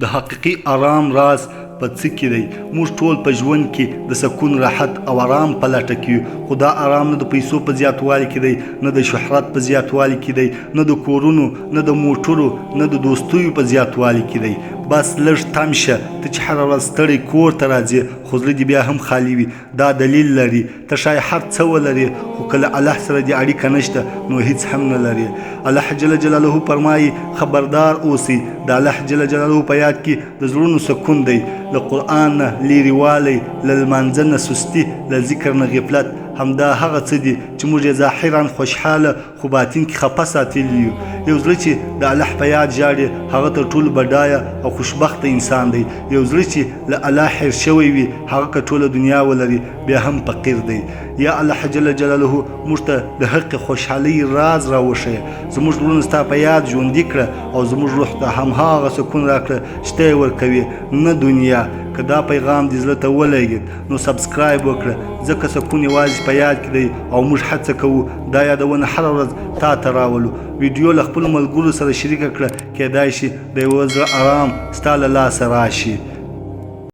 د حقیقي آرام راز په څه کې دی؟ موږ ټول په ژوند کې د سکون، راحت او آرام په لټه کې یو، خو دا آرام نه د پیسو په زیاتوالي کې دی، نه د شهرت په زیاتوالي کې دی، نه د کورونو، نه د موټرو، نه د دوستیو په زیاتوالي کې دی. بس لږ تم شه، ته چې هره ورځ ستړی کور ته راځې خو زړه دې بیا هم خالي وي. دا دلیل لري ته شاید هر څه ولرې خو کله الله سره دې اړیکه نشته نو هیڅ هم نه لري. الله جل جلاله فرمایي خبردار اوسئ، د الله جل جلاله په یاد کې د زړونو سکون دی، له قرآن نه لیرېوالی، له لمانځه نه سستي، له ذکر نه غفلت. همدا هغه څه دي چې موږ یې ظاهرا خوشحاله خو باطن کې خفه ساتلي یو. یو زړه چې د الله په یاد ژاړي هغه تر ټولو بډایه او خوشبخته انسان دی. یو زړه چې له الله هېر شوی وي هغه که ټوله دنیا ولري بیا هم فقیر دی. یا الله جل جلاله موږ ته د حق خوشحالۍ راز راوښیه، زموږ زړونه ستا په یاد ژوندي کړه او زموږ روح ته هماغه سکون راکړه چې ته یې ورکوې، نه دنیا. که دا پیغام دې زړه ته ولګېد نو سبسکرایب وکړه، ځکه سکون یوازې په یاد کې دی او موږ هڅه کوو دا یادونه هره ورځ تا ته راولو. ویډیو له خپلو ملګرو سره شریکه کړه، کیدای شي د یوه زړه آرام ستا له لاسه راشي.